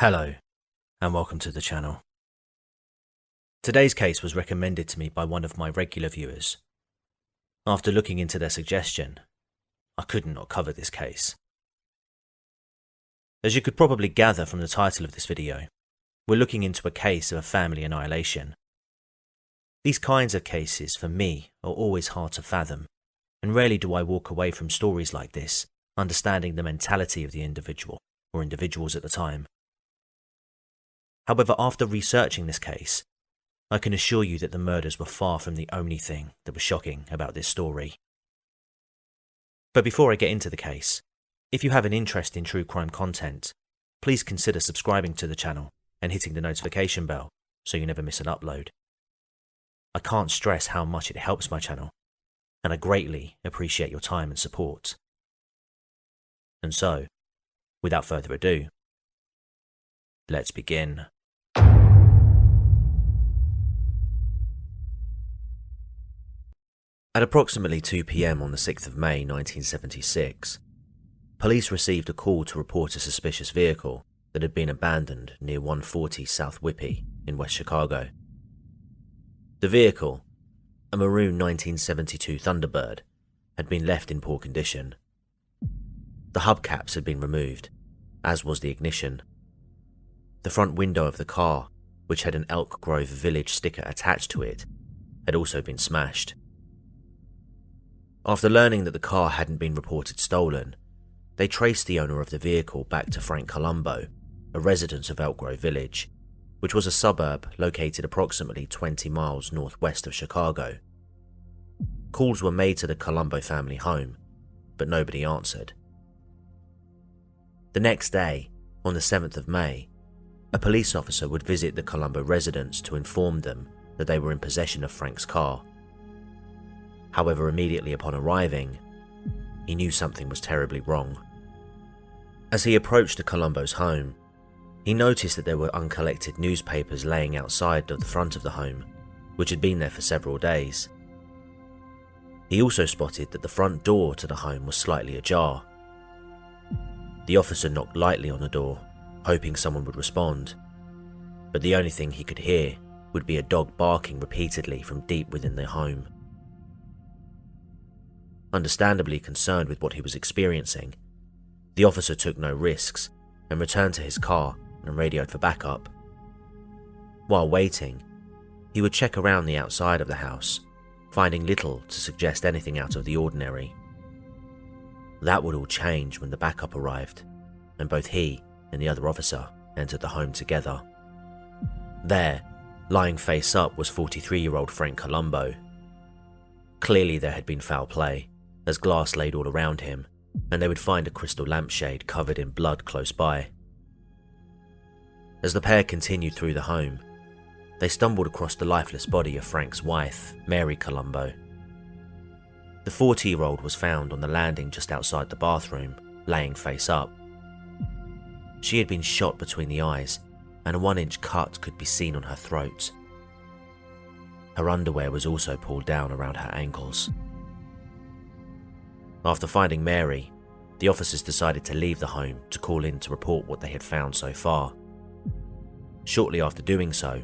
Hello, and welcome to the channel. Today's case was recommended to me by one of my regular viewers. After looking into their suggestion, I couldn't not cover this case. As you could probably gather from the title of this video, we're looking into a case of a family annihilation. These kinds of cases, for me, are always hard to fathom, and rarely do I walk away from stories like this understanding the mentality of the individual, or individuals at the time. However, after researching this case, I can assure you that the murders were far from the only thing that was shocking about this story. But before I get into the case, if you have an interest in true crime content, please consider subscribing to the channel and hitting the notification bell so you never miss an upload. I can't stress how much it helps my channel, and I greatly appreciate your time and support. And so, without further ado, let's begin. At approximately 2 p.m. on the 6th of May 1976, police received a call to report a suspicious vehicle that had been abandoned near 140 South Whippy in West Chicago. The vehicle, a maroon 1972 Thunderbird, had been left in poor condition. The hubcaps had been removed, as was the ignition. The front window of the car, which had an Elk Grove Village sticker attached to it, had also been smashed. After learning that the car hadn't been reported stolen, they traced the owner of the vehicle back to Frank Columbo, a resident of Elk Grove Village, which was a suburb located approximately 20 miles northwest of Chicago. Calls were made to the Columbo family home, but nobody answered. The next day, on the 7th of May, a police officer would visit the Columbo residence to inform them that they were in possession of Frank's car. However, immediately upon arriving, he knew something was terribly wrong. As he approached the Columbo's home, he noticed that there were uncollected newspapers laying outside of the front of the home, which had been there for several days. He also spotted that the front door to the home was slightly ajar. The officer knocked lightly on the door, hoping someone would respond, but the only thing he could hear would be a dog barking repeatedly from deep within the home. Understandably concerned with what he was experiencing, the officer took no risks and returned to his car and radioed for backup. While waiting, he would check around the outside of the house, finding little to suggest anything out of the ordinary. That would all change when the backup arrived, and both he and the other officer entered the home together. There, lying face up, was 43-year-old Frank Columbo. Clearly there had been foul play, as glass laid all around him, and they would find a crystal lampshade covered in blood close by. As the pair continued through the home, they stumbled across the lifeless body of Frank's wife, Mary Columbo. The 40-year-old was found on the landing just outside the bathroom, laying face up. She had been shot between the eyes, and a 1-inch cut could be seen on her throat. Her underwear was also pulled down around her ankles. After finding Mary, the officers decided to leave the home to call in to report what they had found so far. Shortly after doing so,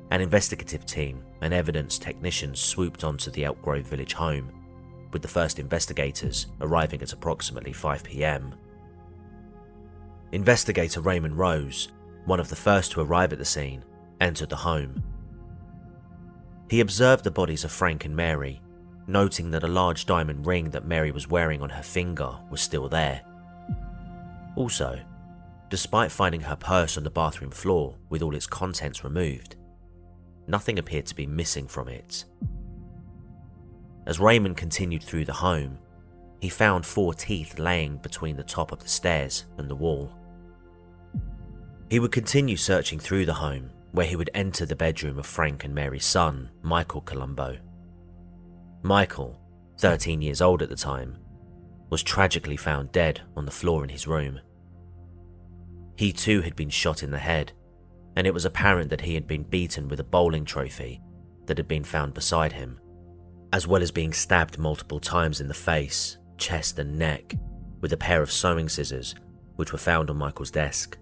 an investigative team and evidence technicians swooped onto the Elk Grove Village home, with the first investigators arriving at approximately 5 p.m. Investigator Raymond Rose, one of the first to arrive at the scene, entered the home. He observed the bodies of Frank and Mary, noting that a large diamond ring that Mary was wearing on her finger was still there. Also, despite finding her purse on the bathroom floor with all its contents removed, nothing appeared to be missing from it. As Raymond continued through the home, he found 4 teeth laying between the top of the stairs and the wall. He would continue searching through the home, where he would enter the bedroom of Frank and Mary's son, Michael Columbo. Michael, 13 years old at the time, was tragically found dead on the floor in his room. He too had been shot in the head, and it was apparent that he had been beaten with a bowling trophy that had been found beside him, as well as being stabbed multiple times in the face, chest and neck with a pair of sewing scissors which were found on Michael's desk.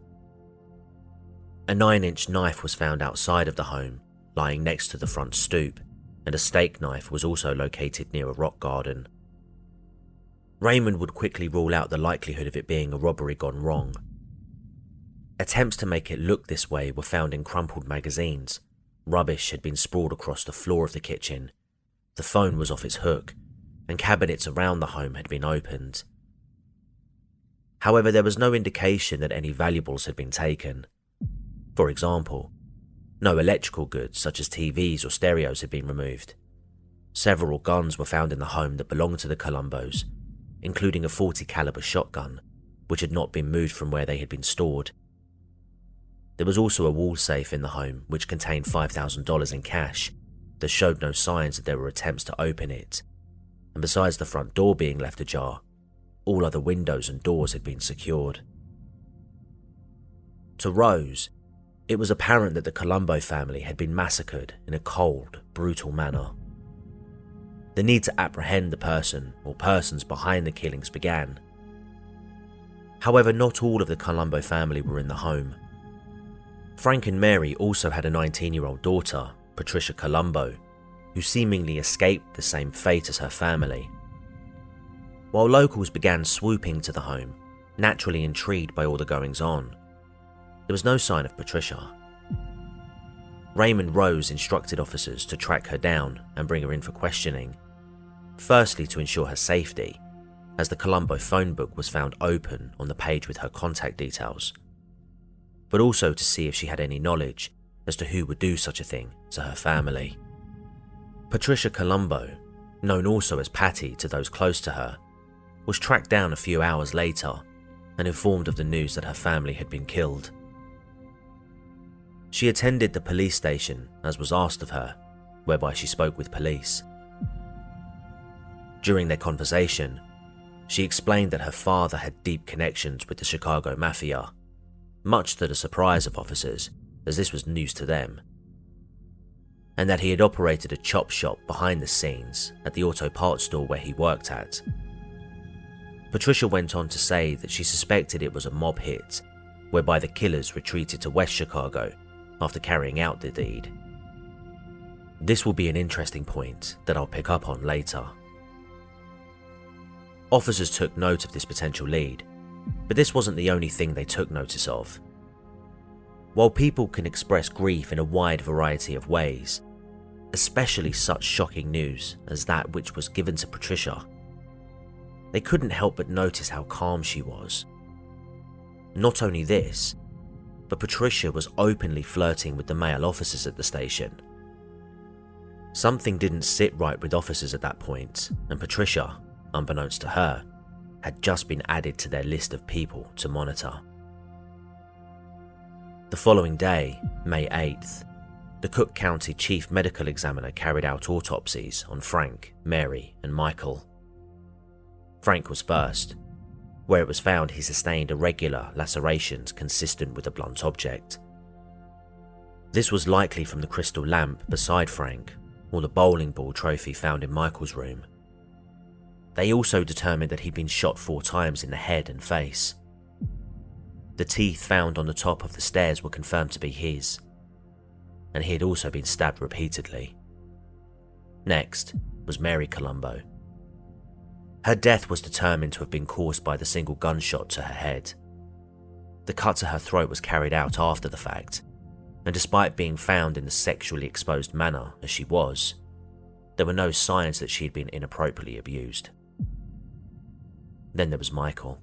A 9-inch knife was found outside of the home, lying next to the front stoop, and a steak knife was also located near a rock garden. Raymond would quickly rule out the likelihood of it being a robbery gone wrong. Attempts to make it look this way were found in crumpled magazines. Rubbish had been sprawled across the floor of the kitchen. The phone was off its hook, and cabinets around the home had been opened. However, there was no indication that any valuables had been taken. For example, no electrical goods such as TVs or stereos had been removed. Several guns were found in the home that belonged to the Columbos, including a .40 caliber shotgun, which had not been moved from where they had been stored. There was also a wall safe in the home which contained $5,000 in cash that showed no signs that there were attempts to open it, and besides the front door being left ajar, all other windows and doors had been secured. To Rose, it was apparent that the Columbo family had been massacred in a cold, brutal manner. The need to apprehend the person or persons behind the killings began. However, not all of the Columbo family were in the home. Frank and Mary also had a 19-year-old daughter, Patricia Columbo, who seemingly escaped the same fate as her family. While locals began swooping to the home, naturally intrigued by all the goings-on, there was no sign of Patricia. Raymond Rose instructed officers to track her down and bring her in for questioning, firstly to ensure her safety, as the Columbo phone book was found open on the page with her contact details, but also to see if she had any knowledge as to who would do such a thing to her family. Patricia Columbo, known also as Patty to those close to her, was tracked down a few hours later and informed of the news that her family had been killed. She attended the police station as was asked of her, whereby she spoke with police. During their conversation, she explained that her father had deep connections with the Chicago Mafia, much to the surprise of officers, as this was news to them, and that he had operated a chop shop behind the scenes at the auto parts store where he worked at. Patricia went on to say that she suspected it was a mob hit, whereby the killers retreated to West Chicago after carrying out the deed. This will be an interesting point that I'll pick up on later. Officers took note of this potential lead, but this wasn't the only thing they took notice of. While people can express grief in a wide variety of ways, especially such shocking news as that which was given to Patricia, they couldn't help but notice how calm she was. Not only this, but Patricia was openly flirting with the male officers at the station. Something didn't sit right with officers at that point, and Patricia, unbeknownst to her, had just been added to their list of people to monitor. The following day, May 8th, the Cook County Chief Medical Examiner carried out autopsies on Frank, Mary, and Michael. Frank was first, where it was found he sustained irregular lacerations consistent with a blunt object. This was likely from the crystal lamp beside Frank, or the bowling ball trophy found in Michael's room. They also determined that he'd been shot 4 times in the head and face. The teeth found on the top of the stairs were confirmed to be his, and he had also been stabbed repeatedly. Next was Mary Columbo. Her death was determined to have been caused by the single gunshot to her head. The cut to her throat was carried out after the fact, and despite being found in the sexually exposed manner as she was, there were no signs that she had been inappropriately abused. Then there was Michael.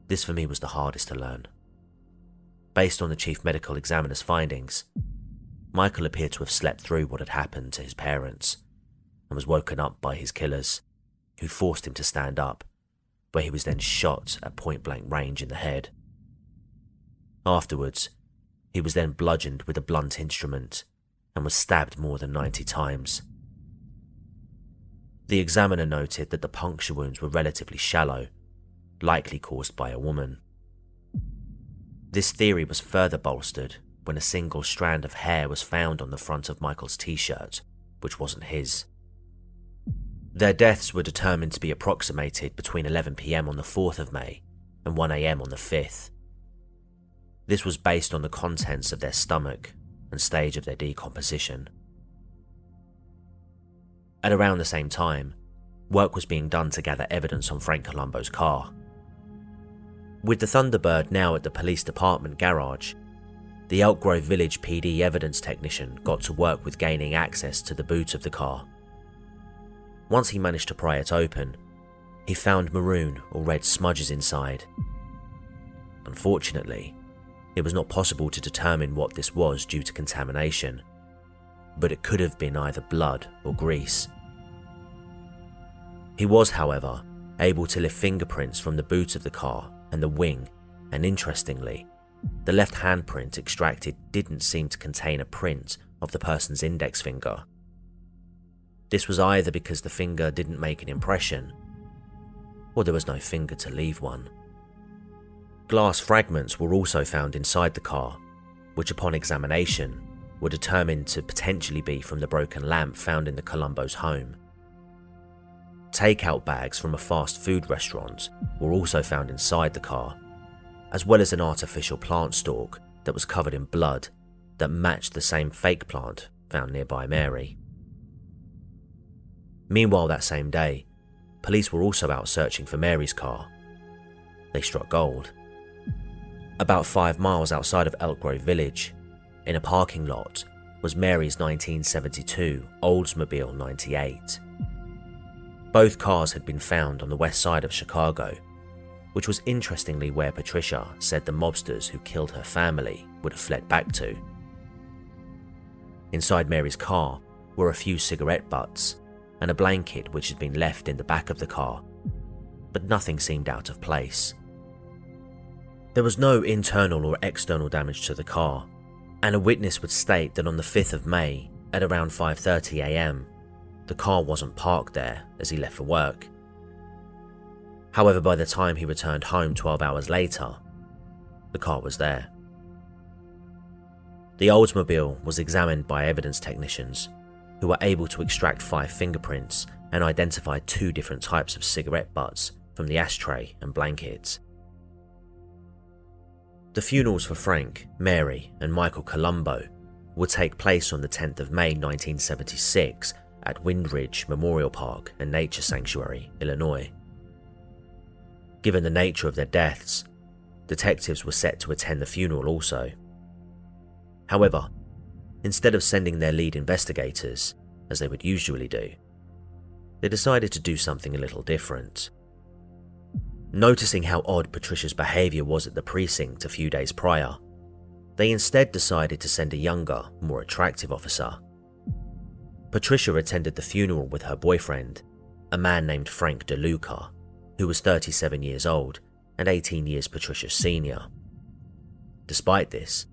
This for me was the hardest to learn. Based on the chief medical examiner's findings, Michael appeared to have slept through what had happened to his parents and was woken up by his killers, who forced him to stand up, where he was then shot at point-blank range in the head. Afterwards, he was then bludgeoned with a blunt instrument and was stabbed more than 90 times. The examiner noted that the puncture wounds were relatively shallow, likely caused by a woman. This theory was further bolstered when a single strand of hair was found on the front of Michael's t-shirt, which wasn't his. Their deaths were determined to be approximated between 11 PM on the 4th of May and 1 AM on the 5th. This was based on the contents of their stomach and stage of their decomposition. At around the same time, work was being done to gather evidence on Frank Columbo's car. With the Thunderbird now at the police department garage, the Elk Grove Village PD evidence technician got to work with gaining access to the boot of the car. Once he managed to pry it open, he found maroon or red smudges inside. Unfortunately, it was not possible to determine what this was due to contamination, but it could have been either blood or grease. He was, however, able to lift fingerprints from the boot of the car and the wing, and interestingly, the left handprint extracted didn't seem to contain a print of the person's index finger. This was either because the finger didn't make an impression, or there was no finger to leave one. Glass fragments were also found inside the car, which upon examination were determined to potentially be from the broken lamp found in the Columbo's home. Takeout bags from a fast food restaurant were also found inside the car, as well as an artificial plant stalk that was covered in blood that matched the same fake plant found nearby Mary. Meanwhile, that same day, police were also out searching for Mary's car. They struck gold. About 5 miles outside of Elk Grove Village, in a parking lot, was Mary's 1972 Oldsmobile 98. Both cars had been found on the west side of Chicago, which was interestingly where Patricia said the mobsters who killed her family would have fled back to. Inside Mary's car were a few cigarette butts and a blanket which had been left in the back of the car, but nothing seemed out of place. There was no internal or external damage to the car, and a witness would state that on the 5th of May at around 5:30 a.m, the car wasn't parked there as he left for work. However, by the time he returned home 12 hours later, the car was there. The Oldsmobile was examined by evidence technicians who were able to extract 5 fingerprints and identify 2 different types of cigarette butts from the ashtray and blankets. The funerals for Frank, Mary, and Michael Columbo would take place on the 10th of May 1976 at Windridge Memorial Park and Nature Sanctuary, Illinois. Given the nature of their deaths, detectives were set to attend the funeral also. However, instead of sending their lead investigators, as they would usually do, they decided to do something a little different. Noticing how odd Patricia's behaviour was at the precinct a few days prior, they instead decided to send a younger, more attractive officer. Patricia attended the funeral with her boyfriend, a man named Frank DeLuca, who was 37 years old and 18 years Patricia's senior. Despite this,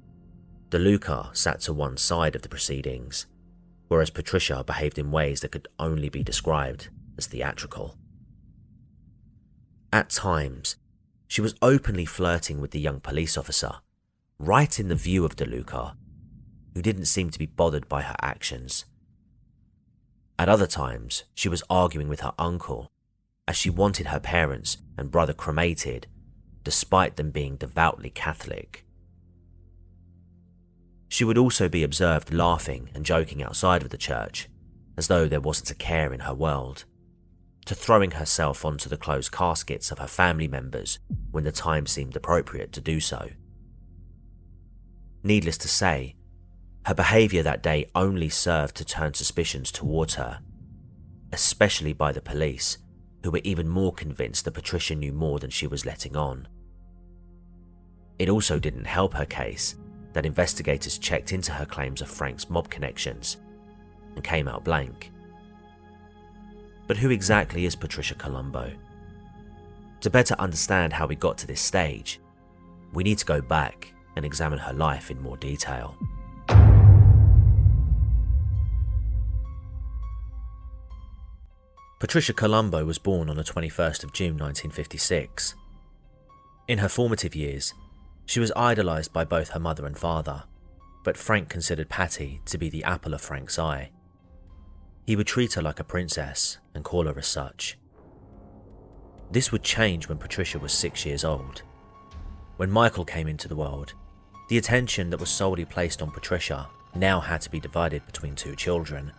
DeLuca sat to one side of the proceedings, whereas Patricia behaved in ways that could only be described as theatrical. At times, she was openly flirting with the young police officer, right in the view of DeLuca, who didn't seem to be bothered by her actions. At other times, she was arguing with her uncle, as she wanted her parents and brother cremated, despite them being devoutly Catholic. She would also be observed laughing and joking outside of the church, as though there wasn't a care in her world, to throwing herself onto the closed caskets of her family members when the time seemed appropriate to do so. Needless to say, her behaviour that day only served to turn suspicions towards her, especially by the police, who were even more convinced that Patricia knew more than she was letting on. It also didn't help her case that investigators checked into her claims of Frank's mob connections and came out blank. But who exactly is Patricia Columbo? To better understand how we got to this stage, we need to go back and examine her life in more detail. Patricia Columbo was born on the 21st of June 1956. In her formative years, she was idolised by both her mother and father, but Frank considered Patty to be the apple of Frank's eye. He would treat her like a princess and call her as such. This would change when Patricia was 6 years old. When Michael came into the world, The attention that was solely placed on Patricia now had to be divided between two children.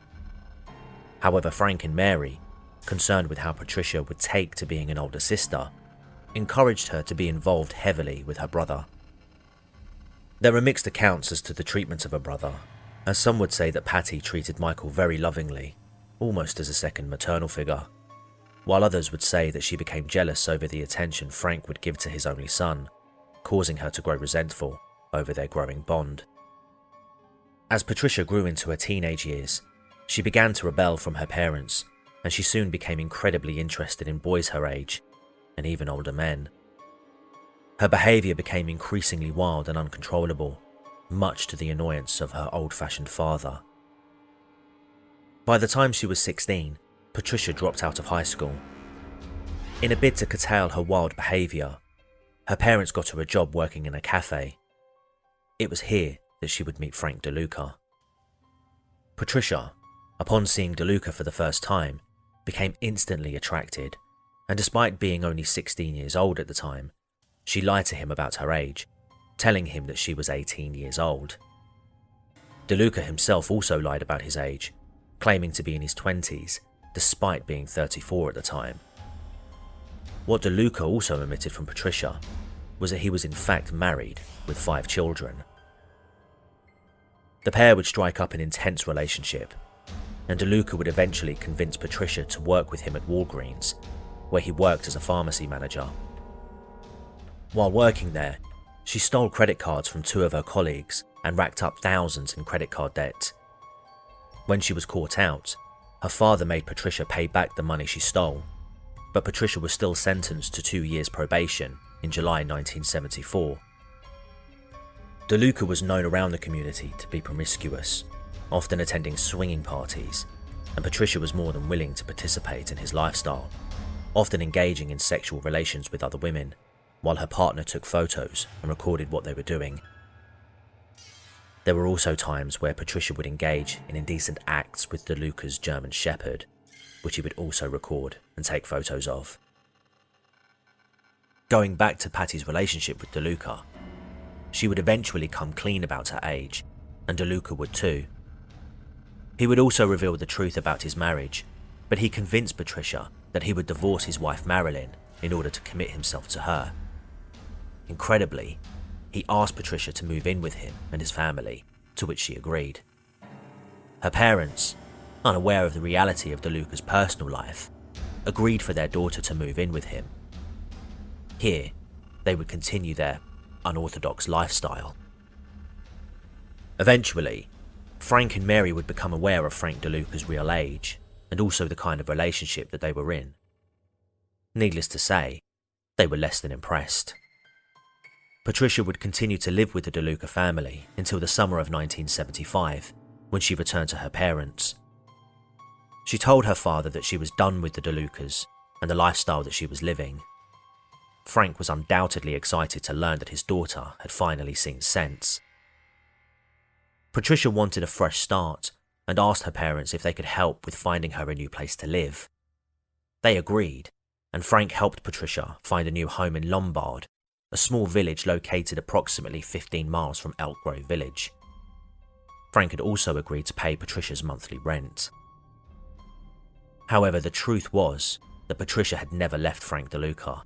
However, Frank and Mary, concerned with how Patricia would take to being an older sister, encouraged her to be involved heavily with her brother. There are mixed accounts as to the treatment of her brother, as some would say that Patty treated Michael very lovingly, almost as a second maternal figure, while others would say that she became jealous over the attention Frank would give to his only son, causing her to grow resentful over their growing bond. As Patricia grew into her teenage years, she began to rebel from her parents, and she soon became incredibly interested in boys her age, and even older men. Her behaviour became increasingly wild and uncontrollable, much to the annoyance of her old-fashioned father. By the time she was 16, Patricia dropped out of high school. In a bid to curtail her wild behaviour, her parents got her a job working in a cafe. It was here that she would meet Frank DeLuca. Patricia, upon seeing DeLuca for the first time, became instantly attracted, and despite being only 16 years old at the time, she lied to him about her age, telling him that she was 18 years old. DeLuca himself also lied about his age, claiming to be in his 20s, despite being 34 at the time. What DeLuca also omitted from Patricia was that he was in fact married with 5 children. The pair would strike up an intense relationship, and DeLuca would eventually convince Patricia to work with him at Walgreens, where he worked as a pharmacy manager. While working there, she stole credit cards from 2 of her colleagues and racked up thousands in credit card debt. When she was caught out, her father made Patricia pay back the money she stole, but Patricia was still sentenced to 2 years probation in July 1974. DeLuca was known around the community to be promiscuous, often attending swinging parties, and Patricia was more than willing to participate in his lifestyle, often engaging in sexual relations with other women, while her partner took photos and recorded what they were doing. There were also times where Patricia would engage in indecent acts with DeLuca's German Shepherd, which he would also record and take photos of. Going back to Patty's relationship with DeLuca, she would eventually come clean about her age, and DeLuca would too. He would also reveal the truth about his marriage, but he convinced Patricia that he would divorce his wife Marilyn in order to commit himself to her. Incredibly, he asked Patricia to move in with him and his family, to which she agreed. Her parents, unaware of the reality of DeLuca's personal life, agreed for their daughter to move in with him. Here, they would continue their unorthodox lifestyle. Eventually, Frank and Mary would become aware of Frank DeLuca's real age, and also the kind of relationship that they were in. Needless to say, they were less than impressed. Patricia would continue to live with the DeLuca family until the summer of 1975, when she returned to her parents. She told her father that she was done with the DeLucas and the lifestyle that she was living. Frank was undoubtedly excited to learn that his daughter had finally seen sense. Patricia wanted a fresh start and asked her parents if they could help with finding her a new place to live. They agreed, and Frank helped Patricia find a new home in Lombard, a small village located approximately 15 miles from Elk Grove Village. Frank had also agreed to pay Patricia's monthly rent. However, the truth was that Patricia had never left Frank DeLuca.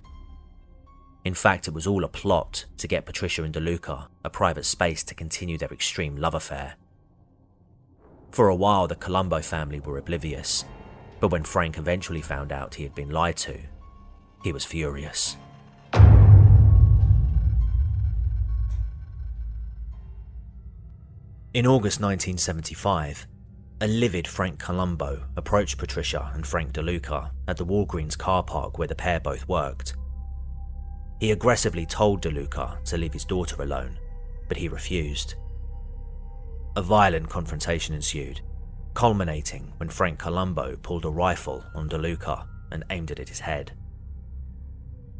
In fact, it was all a plot to get Patricia and DeLuca a private space to continue their extreme love affair. For a while, the Columbo family were oblivious, but when Frank eventually found out he had been lied to, he was furious. In August 1975, a livid Frank Columbo approached Patricia and Frank DeLuca at the Walgreens car park where the pair both worked. He aggressively told DeLuca to leave his daughter alone, but he refused. A violent confrontation ensued, culminating when Frank Columbo pulled a rifle on DeLuca and aimed it at his head.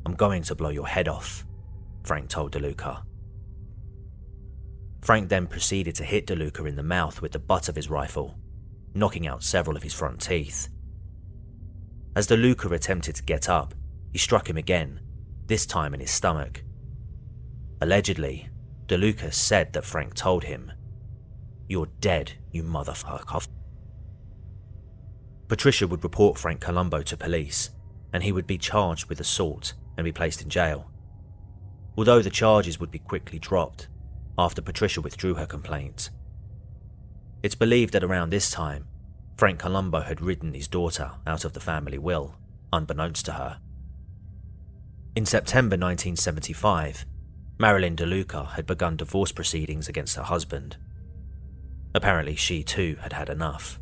"I'm going to blow your head off," Frank told DeLuca. Frank then proceeded to hit DeLuca in the mouth with the butt of his rifle, knocking out several of his front teeth. As DeLuca attempted to get up, he struck him again, this time in his stomach. Allegedly, DeLuca said that Frank told him, "You're dead, you motherfucker." Patricia would report Frank Columbo to police, and he would be charged with assault and be placed in jail. Although the charges would be quickly dropped after Patricia withdrew her complaint. It's believed that around this time, Frank Columbo had written his daughter out of the family will, unbeknownst to her. In September 1975, Marilyn DeLuca had begun divorce proceedings against her husband. Apparently she too had had enough.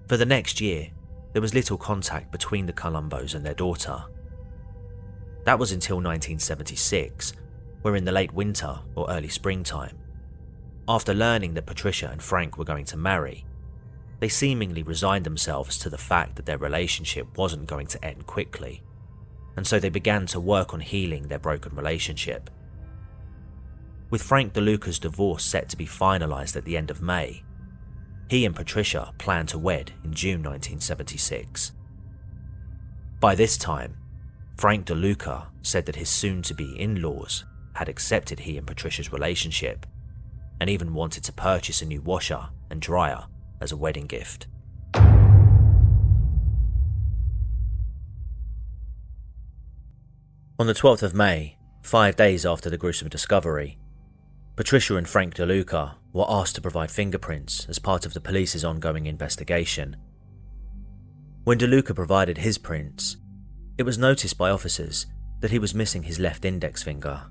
For the next year, there was little contact between the Columbos and their daughter. That was until 1976, where in the late winter or early springtime, after learning that Patricia and Frank were going to marry, they seemingly resigned themselves to the fact that their relationship wasn't going to end quickly, and so they began to work on healing their broken relationship. With Frank DeLuca's divorce set to be finalised at the end of May, he and Patricia planned to wed in June 1976. By this time, Frank DeLuca said that his soon-to-be in-laws had accepted he and Patricia's relationship and even wanted to purchase a new washer and dryer as a wedding gift. On the 12th of May, 5 days after the gruesome discovery, Patricia and Frank DeLuca were asked to provide fingerprints as part of the police's ongoing investigation. When DeLuca provided his prints, it was noticed by officers that he was missing his left index finger.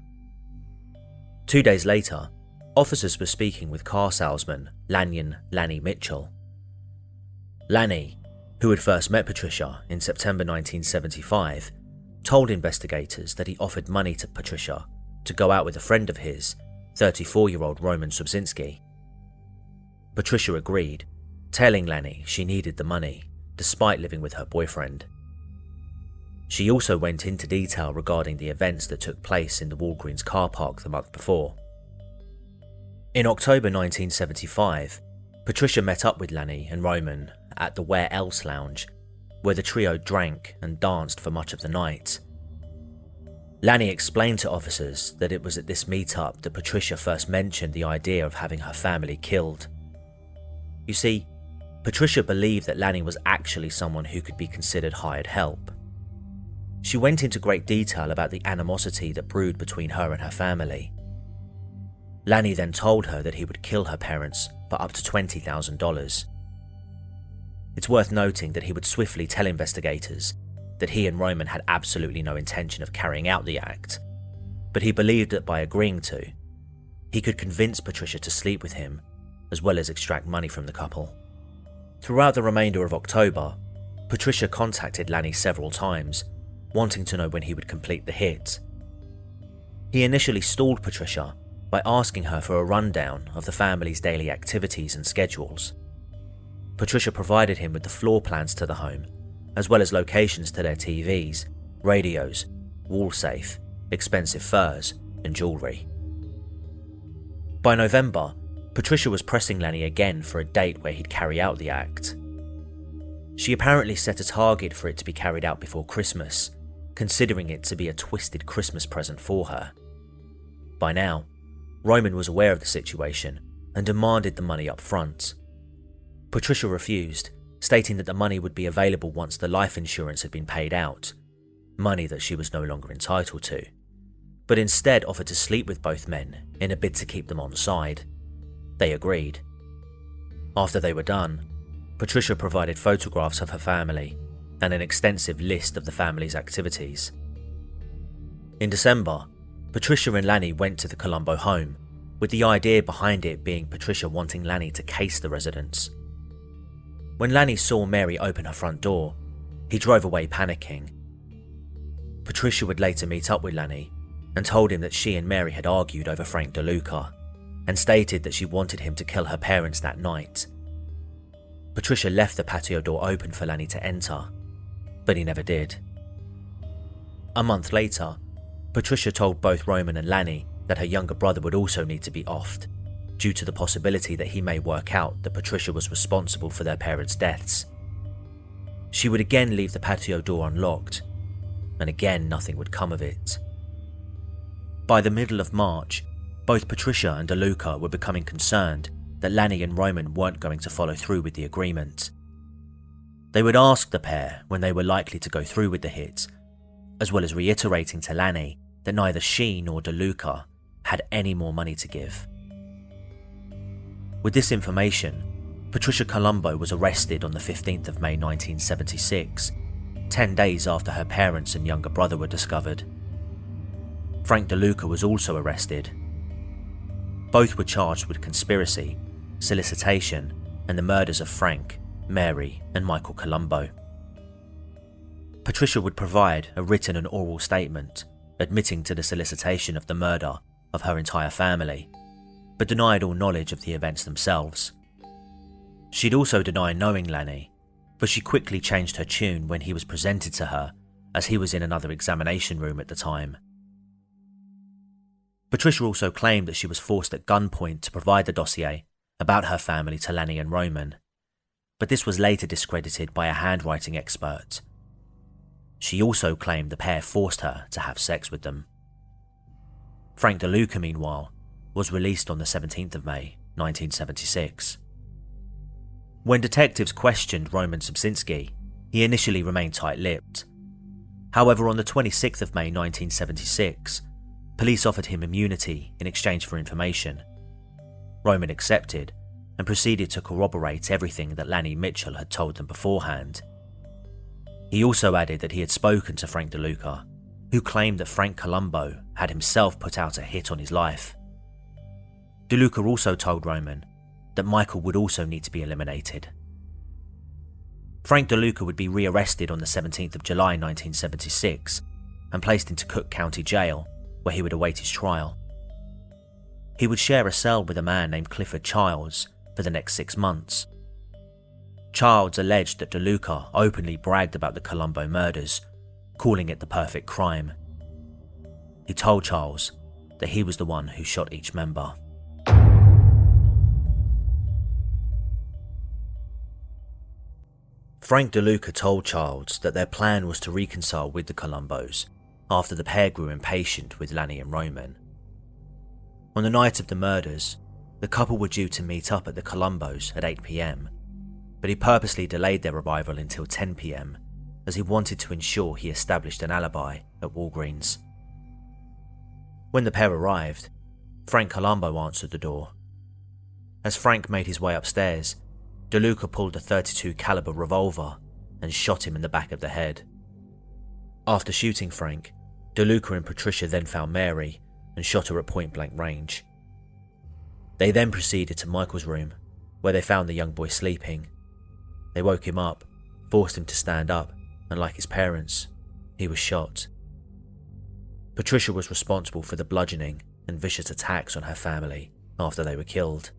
2 days later, officers were speaking with car salesman Lanny Mitchell. Lanny, who had first met Patricia in September 1975, told investigators that he offered money to Patricia to go out with a friend of his, 34-year-old Roman Subzinski. Patricia agreed, telling Lanny she needed the money, despite living with her boyfriend. She also went into detail regarding the events that took place in the Walgreens car park the month before. In October 1975, Patricia met up with Lanny and Roman at the Where Else Lounge, where the trio drank and danced for much of the night. Lanny explained to officers that it was at this meetup that Patricia first mentioned the idea of having her family killed. You see, Patricia believed that Lanny was actually someone who could be considered hired help. She went into great detail about the animosity that brewed between her and her family. Lanny then told her that he would kill her parents for up to $20,000. It's worth noting that he would swiftly tell investigators that he and Roman had absolutely no intention of carrying out the act, but he believed that by agreeing to, he could convince Patricia to sleep with him, as well as extract money from the couple. Throughout the remainder of October, Patricia contacted Lanny several times, wanting to know when he would complete the hit. He initially stalled Patricia by asking her for a rundown of the family's daily activities and schedules. Patricia provided him with the floor plans to the home, as well as locations to their TVs, radios, wall safe, expensive furs, and jewellery. By November, Patricia was pressing Lanny again for a date where he'd carry out the act. She apparently set a target for it to be carried out before Christmas, considering it to be a twisted Christmas present for her. By now, Roman was aware of the situation and demanded the money up front. Patricia refused, stating that the money would be available once the life insurance had been paid out, money that she was no longer entitled to, but instead offered to sleep with both men in a bid to keep them on side. They agreed. After they were done, Patricia provided photographs of her family and an extensive list of the family's activities. In December, Patricia and Lanny went to the Columbo home, with the idea behind it being Patricia wanting Lanny to case the residence. When Lanny saw Mary open her front door, he drove away panicking. Patricia would later meet up with Lanny and told him that she and Mary had argued over Frank DeLuca, and stated that she wanted him to kill her parents that night. Patricia left the patio door open for Lanny to enter, but he never did. A month later, Patricia told both Roman and Lanny that her younger brother would also need to be offed, due to the possibility that he may work out that Patricia was responsible for their parents' deaths. She would again leave the patio door unlocked, and again nothing would come of it. By the middle of March, both Patricia and DeLuca were becoming concerned that Lanny and Roman weren't going to follow through with the agreement. They would ask the pair when they were likely to go through with the hit, as well as reiterating to Lanny that neither she nor DeLuca had any more money to give. With this information, Patricia Columbo was arrested on the 15th of May 1976, 10 days after her parents and younger brother were discovered. Frank DeLuca was also arrested. Both were charged with conspiracy, solicitation, and the murders of Frank, Mary, and Michael Columbo. Patricia would provide a written and oral statement admitting to the solicitation of the murder of her entire family, but denied all knowledge of the events themselves. She'd also deny knowing Lanny, but she quickly changed her tune when he was presented to her, as he was in another examination room at the time. Patricia also claimed that she was forced at gunpoint to provide the dossier about her family to Lanny and Roman, but this was later discredited by a handwriting expert. She also claimed the pair forced her to have sex with them. Frank DeLuca, meanwhile, was released on the 17th of May, 1976. When detectives questioned Roman Subsinski, he initially remained tight-lipped. However, on the 26th of May 1976, police offered him immunity in exchange for information. Roman accepted and proceeded to corroborate everything that Lanny Mitchell had told them beforehand. He also added that he had spoken to Frank DeLuca, who claimed that Frank Columbo had himself put out a hit on his life. DeLuca also told Roman that Michael would also need to be eliminated. Frank DeLuca would be rearrested on the 17th of July 1976 and placed into Cook County Jail, where he would await his trial. He would share a cell with a man named Clifford Childs for the next 6 months. Childs alleged that DeLuca openly bragged about the Columbo murders, calling it the perfect crime. He told Childs that he was the one who shot each member. Frank DeLuca told Childs that their plan was to reconcile with the Columbos after the pair grew impatient with Lanny and Roman. On the night of the murders, the couple were due to meet up at the Columbos at 8 p.m, but he purposely delayed their arrival until 10 p.m, as he wanted to ensure he established an alibi at Walgreens. When the pair arrived, Frank Columbo answered the door. As Frank made his way upstairs, DeLuca pulled a .32 caliber revolver and shot him in the back of the head. After shooting Frank, DeLuca and Patricia then found Mary and shot her at point-blank range. They then proceeded to Michael's room, where they found the young boy sleeping. They woke him up, forced him to stand up, and like his parents, he was shot. Patricia was responsible for the bludgeoning and vicious attacks on her family after they were killed.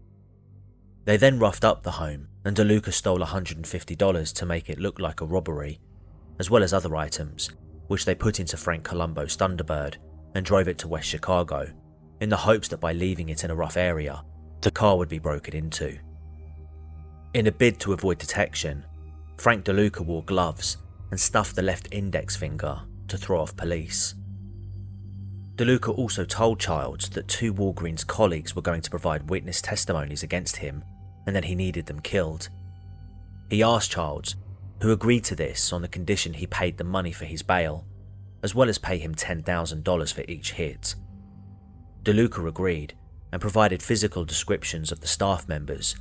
They then roughed up the home, and DeLuca stole $150 to make it look like a robbery, as well as other items, which they put into Frank Columbo's Thunderbird and drove it to West Chicago, in the hopes that by leaving it in a rough area, the car would be broken into. In a bid to avoid detection, Frank DeLuca wore gloves and stuffed the left index finger to throw off police. DeLuca also told Childs that 2 Walgreens colleagues were going to provide witness testimonies against him and that he needed them killed. He asked Childs, who agreed to this on the condition he paid the money for his bail, as well as pay him $10,000 for each hit. DeLuca agreed and provided physical descriptions of the staff members,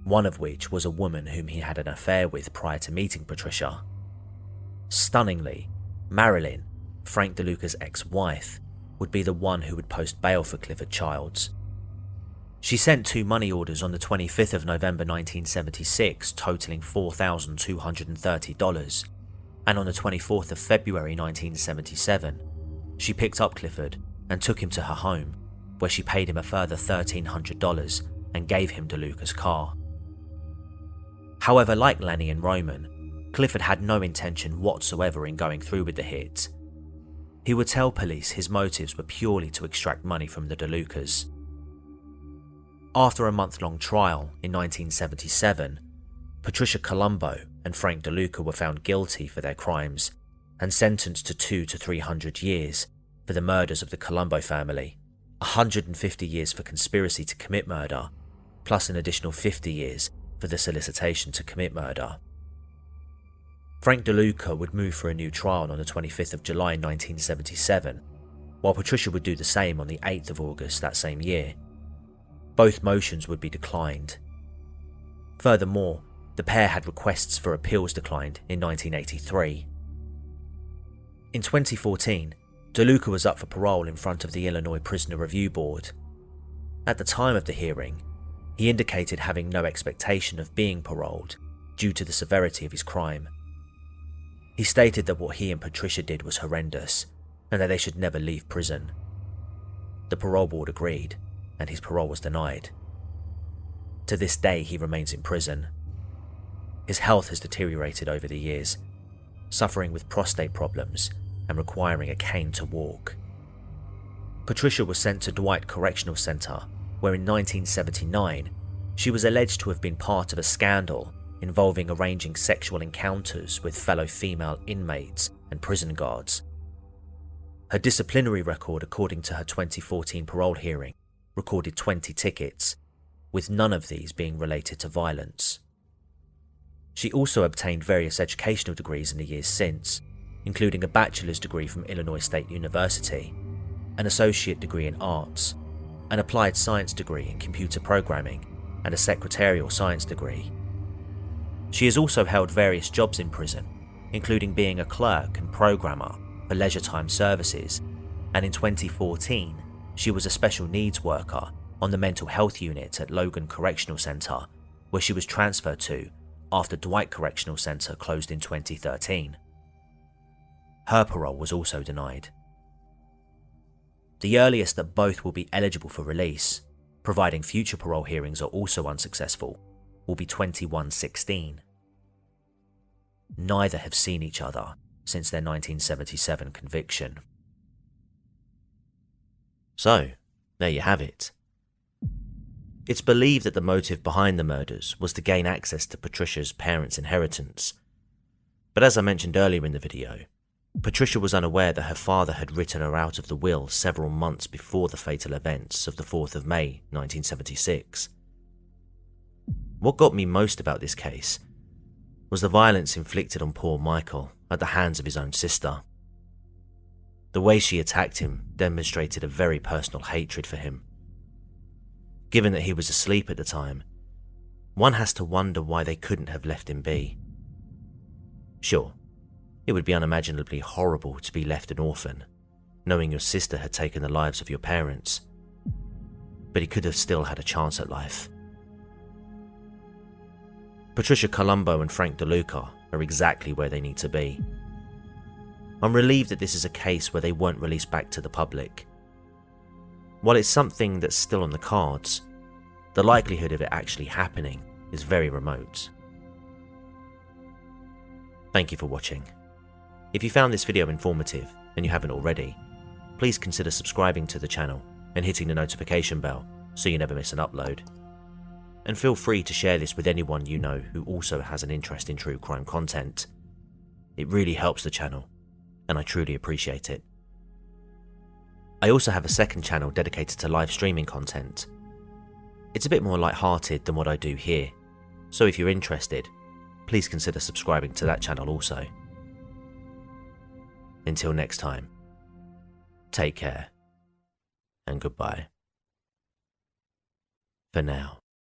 one of which was a woman whom he had an affair with prior to meeting Patricia. Stunningly, Marilyn, Frank DeLuca's ex-wife, would be the one who would post bail for Clifford Childs. She sent 2 money orders on the 25th of November 1976 totaling $4,230, and on the 24th of February 1977, she picked up Clifford and took him to her home, where she paid him a further $1,300 and gave him DeLuca's car. However, like Lanny and Roman, Clifford had no intention whatsoever in going through with the hit. He would tell police his motives were purely to extract money from the DeLucas. After a month-long trial in 1977, Patricia Columbo and Frank DeLuca were found guilty for their crimes and sentenced to 200 to 300 years for the murders of the Columbo family, 150 years for conspiracy to commit murder, plus an additional 50 years for the solicitation to commit murder. Frank DeLuca would move for a new trial on the 25th of July 1977, while Patricia would do the same on the 8th of August that same year. Both motions would be declined. Furthermore, the pair had requests for appeals declined in 1983. In 2014, DeLuca was up for parole in front of the Illinois Prisoner Review Board. At the time of the hearing, he indicated having no expectation of being paroled due to the severity of his crime. He stated that what he and Patricia did was horrendous and that they should never leave prison. The parole board agreed, and his parole was denied. To this day, he remains in prison. His health has deteriorated over the years, suffering with prostate problems and requiring a cane to walk. Patricia was sent to Dwight Correctional Center, where in 1979, she was alleged to have been part of a scandal involving arranging sexual encounters with fellow female inmates and prison guards. Her disciplinary record, according to her 2014 parole hearing, recorded 20 tickets, with none of these being related to violence. She also obtained various educational degrees in the years since, including a bachelor's degree from Illinois State University, an associate degree in arts, an applied science degree in computer programming, and a secretarial science degree. She has also held various jobs in prison, including being a clerk and programmer for leisure time services, and in 2014, she was a special needs worker on the mental health unit at Logan Correctional Center, where she was transferred to after Dwight Correctional Center closed in 2013. Her parole was also denied. The earliest that both will be eligible for release, providing future parole hearings are also unsuccessful, will be 2116. Neither have seen each other since their 1977 conviction. So, there you have it. It's believed that the motive behind the murders was to gain access to Patricia's parents' inheritance. But as I mentioned earlier in the video, Patricia was unaware that her father had written her out of the will several months before the fatal events of the 4th of May 1976. What got me most about this case was the violence inflicted on poor Michael at the hands of his own sister. The way she attacked him demonstrated a very personal hatred for him. Given that he was asleep at the time, one has to wonder why they couldn't have left him be. Sure, it would be unimaginably horrible to be left an orphan, knowing your sister had taken the lives of your parents, but he could have still had a chance at life. Patricia Columbo and Frank DeLuca are exactly where they need to be. I'm relieved that this is a case where they weren't released back to the public. While it's something that's still on the cards, the likelihood of it actually happening is very remote. Thank you for watching. If you found this video informative and you haven't already, please consider subscribing to the channel and hitting the notification bell so you never miss an upload. And feel free to share this with anyone you know who also has an interest in true crime content. It really helps the channel, and I truly appreciate it. I also have a second channel dedicated to live streaming content. It's a bit more light-hearted than what I do here, so if you're interested, please consider subscribing to that channel also. Until next time, take care, and goodbye. For now.